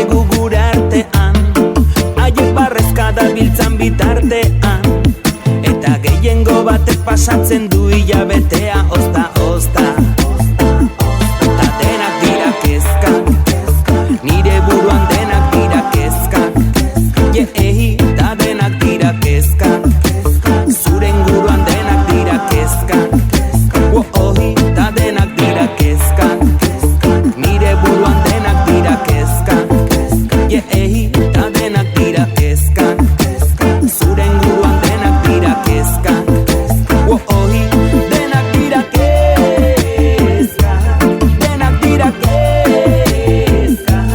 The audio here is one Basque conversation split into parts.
egu gure artean, haiek barrezkada biltzan bitartean, eta gehiengo batek pasatzen du hilabetea ozta. Ta denak dira kezkak, nire buruan denak dira kezkak, ta denak dira kezkak, zuren guruan denak dira kezkak, ta denak dira kezkak, nire buruan denak dira kezkak, ta denak dira kezkak, zuren guruan denak dira kezkak, denak dira kezkak, denak dira kezkak,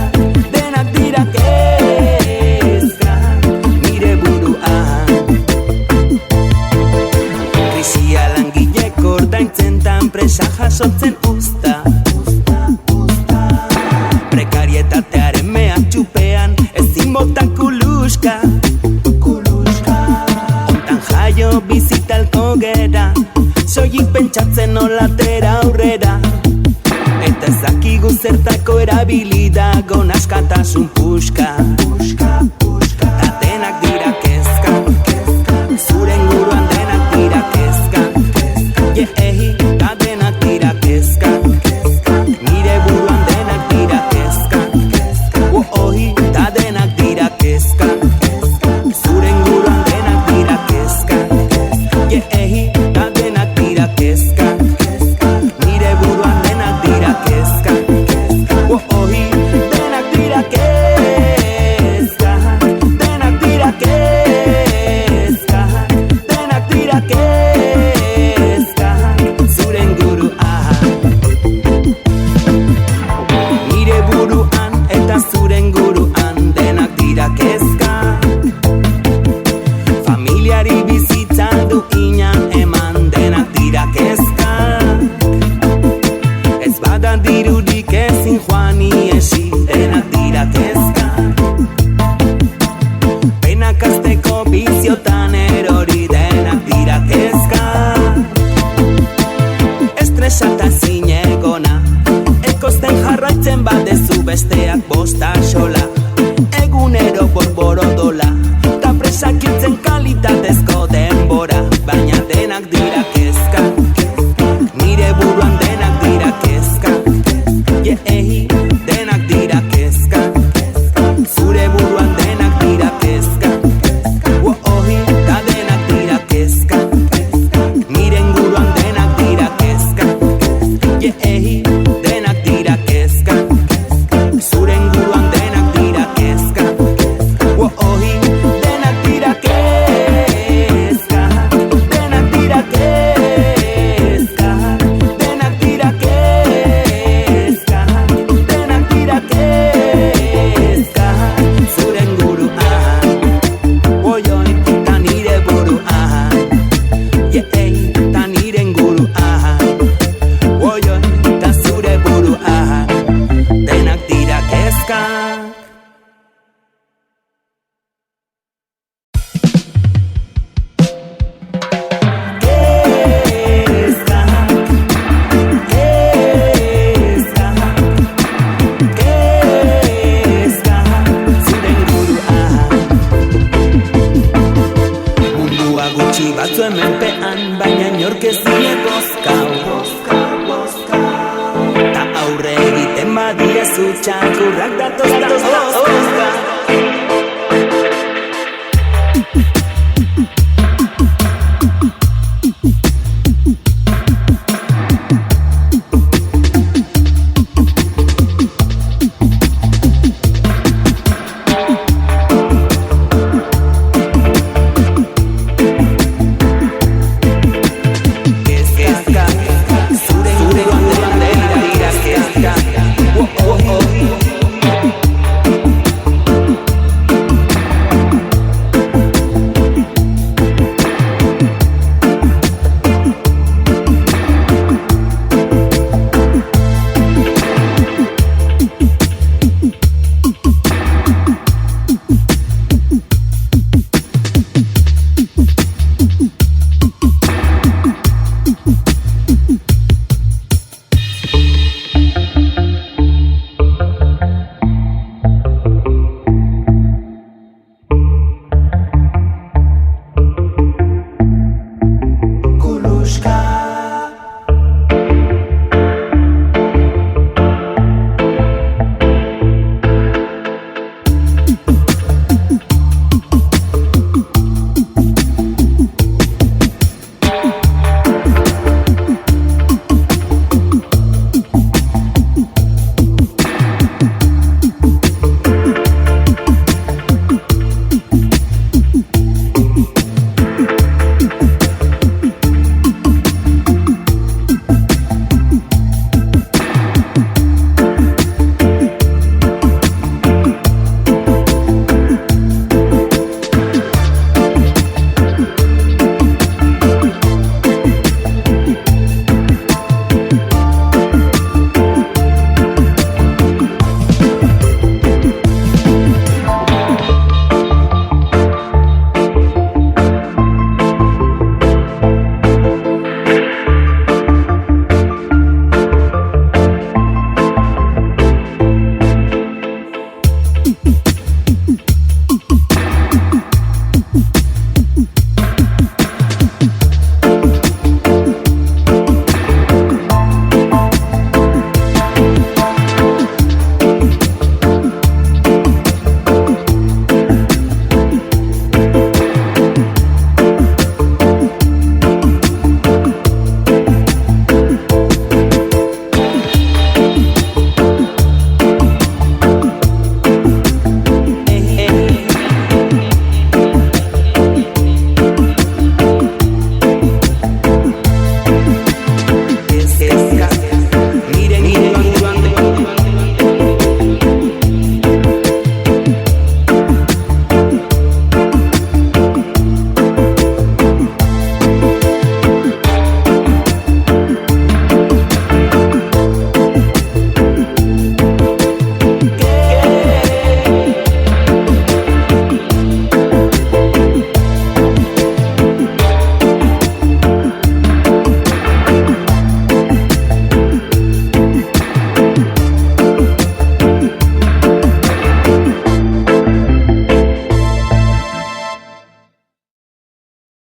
denak dira kezkak, nire buruan. Krisia langilek ordaintzen ta enpresa jasotzen usta, prekarietatearen mehatxupean ezin bota kuluska, ontan jaio bizitalko gera, soilik pentsatzen nolatera aurrera, eta ezakigu zertako erabilidago naskatasun puska. Ta denak dira kezkak, zuren guruan denak dira kezkak, ta denak dira kezkak, nire buruan denak dira kezkak, ta denak dira kezkak, zuren guruan denak dira kezkak, ta denak dira kezkak, nire buruan denak dira kezkak, denak dira kezkak, denak dira kezkak, denak dira kezkak, zuren guruan. Nire buruan eta zuren guruan denak dira kezkak, familiari bizitza duinan eman denak dira kezkak, ez bada dirurik ezin joan iesi denak dira kezkak, penak azteko biziotan erori denak dira kezkak, estresa eta zinegona, ekozten jarraitzen badezu besteak bosta sola, egunero borborodola, ta presak hiltzen kalitatezko denbora, baina denak dira kezkak, nire buruan denak dira kezkak, denak dira kezkak, zure buruan denak dira kezkak, ta denak dira kezkak, nire buruan denak dira kezkak, denak dira kezkak, zuren guruan denak dira kezkak, denak dira kezkak, denak dira kezkak, denak dira kezkak, denak dira kezkak, zuren guruan, ta nire buruan, ta niren guruan, ta zure buruan, denak dira kezkak. Batzuen menpean, baina inork ez die bozkau, ta aurre egiten badiezu txakurrak datoz